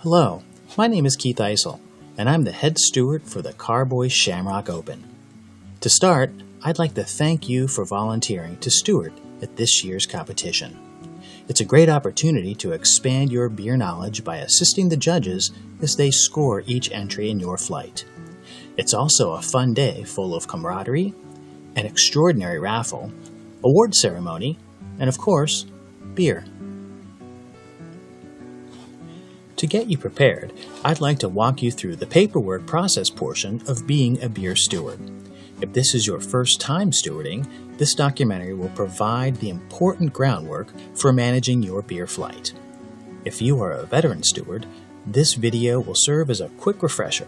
Hello, my name is Keith Eisel, and I'm the head steward for the Carboy Shamrock Open. To start, I'd like to thank you for volunteering to steward at this year's competition. It's a great opportunity to expand your beer knowledge by assisting the judges as they score each entry in your flight. It's also a fun day full of camaraderie, an extraordinary raffle, award ceremony, and of course, beer. To get you prepared, I'd like to walk you through the paperwork process portion of being a beer steward. If this is your first time stewarding, this documentary will provide the important groundwork for managing your beer flight. If you are a veteran steward, this video will serve as a quick refresher.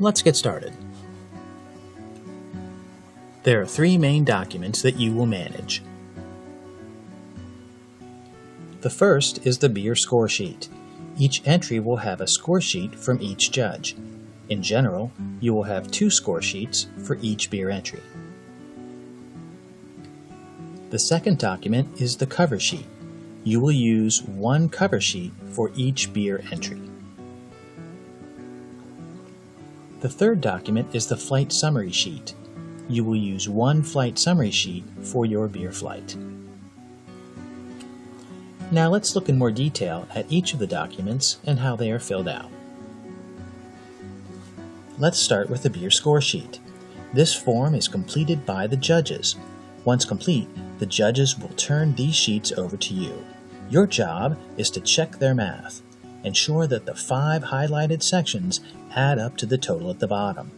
Let's get started. There are three main documents that you will manage. The first is the beer score sheet. Each entry will have a score sheet from each judge. In general, you will have 2 score sheets for each beer entry. The second document is the cover sheet. You will use 1 cover sheet for each beer entry. The third document is the flight summary sheet. You will use 1 flight summary sheet for your beer flight. Now let's look in more detail at each of the documents and how they are filled out. Let's start with the beer score sheet. This form is completed by the judges. Once complete, the judges will turn these sheets over to you. Your job is to check their math. Ensure that the 5 highlighted sections add up to the total at the bottom.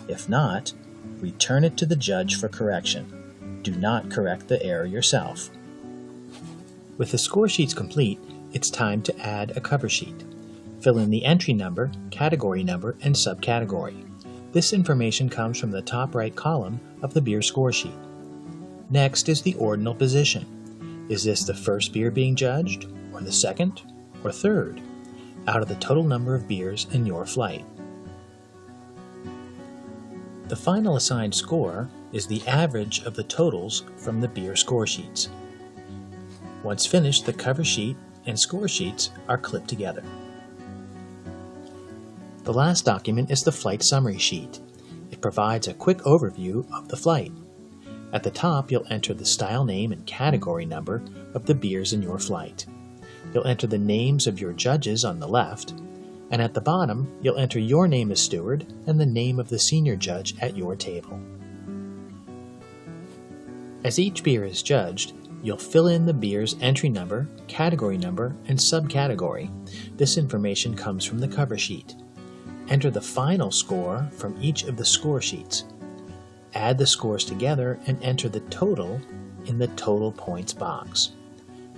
If not, return it to the judge for correction. Do not correct the error yourself. With the score sheets complete, it's time to add a cover sheet. Fill in the entry number, category number, and subcategory. This information comes from the top right column of the beer score sheet. Next is the ordinal position. Is this the first beer being judged, or the second, or third, out of the total number of beers in your flight? The final assigned score is the average of the totals from the beer score sheets. Once finished, the cover sheet and score sheets are clipped together. The last document is the flight summary sheet. It provides a quick overview of the flight. At the top, you'll enter the style name and category number of the beers in your flight. You'll enter the names of your judges on the left, and at the bottom, you'll enter your name as steward and the name of the senior judge at your table. As each beer is judged, you'll fill in the beer's entry number, category number, and subcategory. This information comes from the cover sheet. Enter the final score from each of the score sheets. Add the scores together and enter the total in the total points box.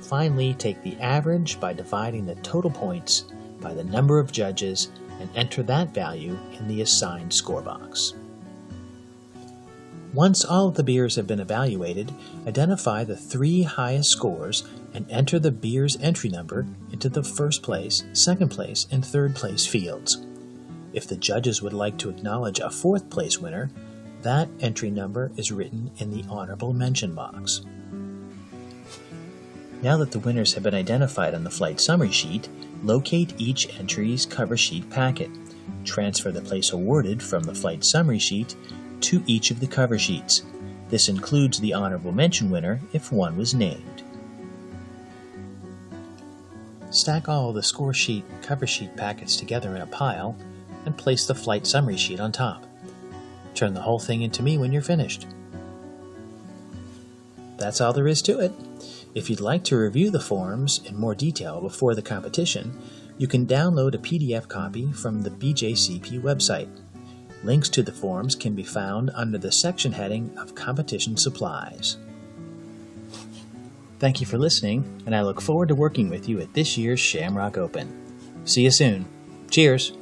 Finally, take the average by dividing the total points by the number of judges and enter that value in the assigned score box. Once all of the beers have been evaluated, identify the 3 highest scores and enter the beer's entry number into the first place, second place, and third place fields. If the judges would like to acknowledge a 4th place winner, that entry number is written in the honorable mention box. Now that the winners have been identified on the flight summary sheet, locate each entry's cover sheet packet. Transfer the place awarded from the flight summary sheet to each of the cover sheets. This includes the honorable mention winner if one was named. Stack all of the score sheet and cover sheet packets together in a pile and place the flight summary sheet on top. Turn the whole thing into me when you're finished. That's all there is to it. If you'd like to review the forms in more detail before the competition, you can download a PDF copy from the BJCP website. Links to the forms can be found under the section heading of Competition Supplies. Thank you for listening, and I look forward to working with you at this year's Shamrock Open. See you soon. Cheers!